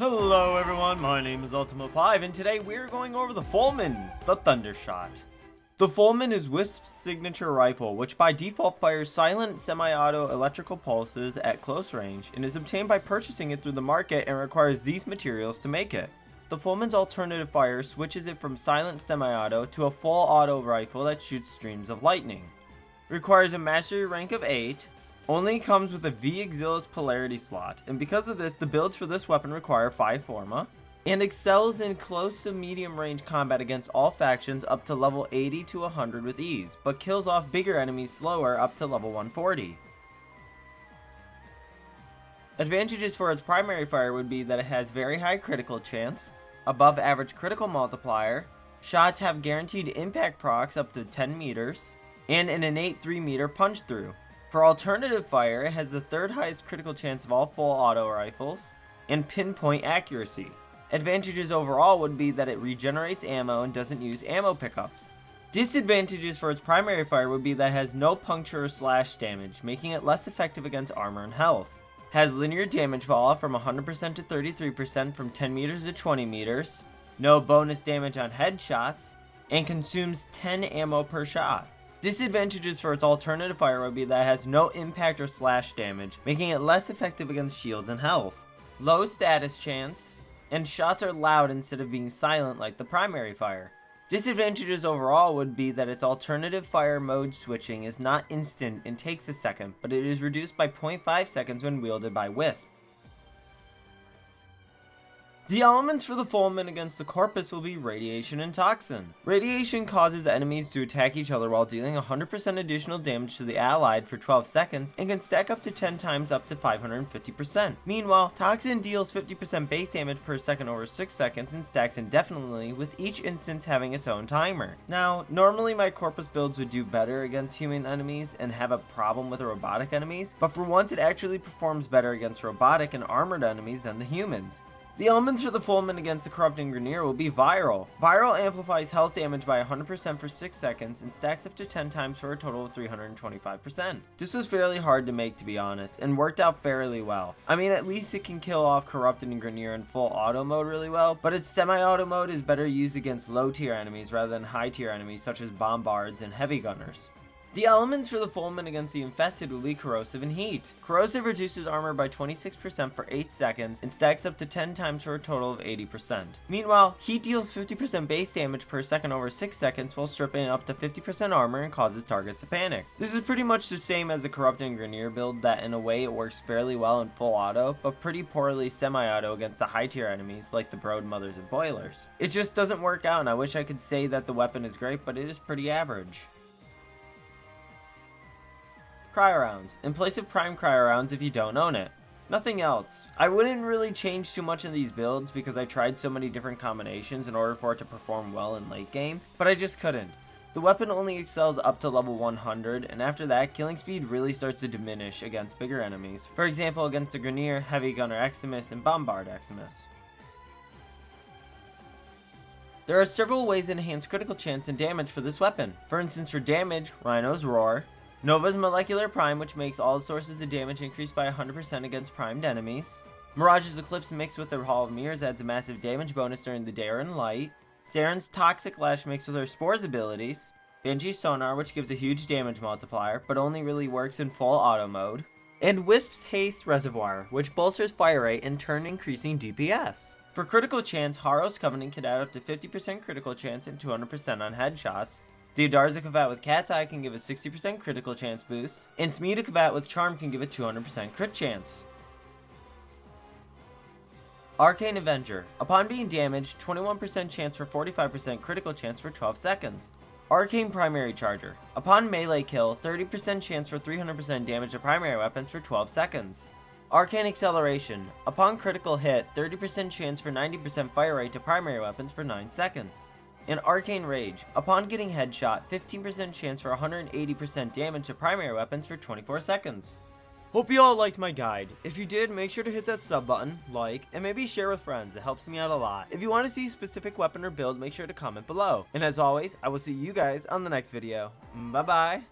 Hello everyone, my name is UltimoFive, and today we're going over the Fulmin, the Thundershot. The Fulmin is Wisp's signature rifle, which by default fires silent semi-auto electrical pulses at close range, and is obtained by purchasing it through the market and requires these materials to make it. The Fulmin's alternative fire switches it from silent semi-auto to a full auto rifle that shoots streams of lightning. Requires a mastery rank of 8, only comes with a V Exilis polarity slot, and because of this, the builds for this weapon require 5 Forma, and excels in close to medium range combat against all factions up to level 80 to 100 with ease, but kills off bigger enemies slower up to level 140. Advantages for its primary fire would be that it has very high critical chance, above average critical multiplier, shots have guaranteed impact procs up to 10 meters, and an innate 3 meter punch through. For alternative fire, it has the third highest critical chance of all full auto rifles, and pinpoint accuracy. Advantages overall would be that it regenerates ammo and doesn't use ammo pickups. Disadvantages for its primary fire would be that it has no puncture or slash damage, making it less effective against armor and health. Has linear damage fall off from 100% to 33% from 10 meters to 20 meters, no bonus damage on headshots, and consumes 10 ammo per shot. Disadvantages for its alternative fire would be that it has no impact or slash damage, making it less effective against shields and health. Low status chance, and shots are loud instead of being silent like the primary fire. Disadvantages overall would be that its alternative fire mode switching is not instant and takes a second, but it is reduced by 0.5 seconds when wielded by Wisp. The elements for the Fulmin against the Corpus will be Radiation and Toxin. Radiation causes enemies to attack each other while dealing 100% additional damage to the allied for 12 seconds and can stack up to 10 times up to 550%. Meanwhile, Toxin deals 50% base damage per second over 6 seconds and stacks indefinitely, with each instance having its own timer. Now, normally my Corpus builds would do better against human enemies and have a problem with the robotic enemies, but for once it actually performs better against robotic and armored enemies than the humans. The elements for the Fulmin against the corrupting Grineer will be Viral. Viral amplifies health damage by 100% for 6 seconds and stacks up to 10 times for a total of 325%. This was fairly hard to make, to be honest, and worked out fairly well. I mean, at least it can kill off corrupted and Grineer in full auto mode really well, but its semi-auto mode is better used against low tier enemies rather than high tier enemies such as bombards and heavy gunners. The elements for the Fulmin against the Infested will be Corrosive and Heat. Corrosive reduces armor by 26% for 8 seconds and stacks up to 10 times for a total of 80%. Meanwhile, Heat deals 50% base damage per second over 6 seconds while stripping up to 50% armor and causes targets to panic. This is pretty much the same as the Corrupted and Grineer build, that in a way it works fairly well in full auto, but pretty poorly semi-auto against the high tier enemies like the Brood Mothers and Boilers. It just doesn't work out, and I wish I could say that the weapon is great, but it is pretty average. Cryo rounds, in place of prime cryo rounds if you don't own it. Nothing else. I wouldn't really change too much in these builds because I tried so many different combinations in order for it to perform well in late game, but I just couldn't. The weapon only excels up to level 100, and after that, killing speed really starts to diminish against bigger enemies. For example, against the Grineer, Heavy Gunner Eximus, and Bombard Eximus. There are several ways to enhance critical chance and damage for this weapon. For instance, for damage, Rhino's Roar, Nova's Molecular Prime, which makes all sources of damage increase by 100% against primed enemies. Mirage's Eclipse mixed with her Hall of Mirrors adds a massive damage bonus during the day or in light. Saren's Toxic Lash mixed with her Spores abilities. Banshee's Sonar, which gives a huge damage multiplier, but only really works in full auto mode. And Wisp's Haste Reservoir, which bolsters fire rate, in turn increasing DPS. For critical chance, Haro's Covenant can add up to 50% critical chance and 200% on headshots. The Adarza Kavat with Cat's Eye can give a 60% critical chance boost, and Smita Kavat with Charm can give a 200% crit chance. Arcane Avenger. Upon being damaged, 21% chance for 45% critical chance for 12 seconds. Arcane Primary Charger. Upon melee kill, 30% chance for 300% damage to primary weapons for 12 seconds. Arcane Acceleration. Upon critical hit, 30% chance for 90% fire rate to primary weapons for 9 seconds. And Arcane Rage. Upon getting headshot, 15% chance for 180% damage to primary weapons for 24 seconds. Hope you all liked my guide. If you did, make sure to hit that sub button, like, and maybe share with friends. It helps me out a lot. If you want to see a specific weapon or build, make sure to comment below. And as always, I will see you guys on the next video. Bye bye.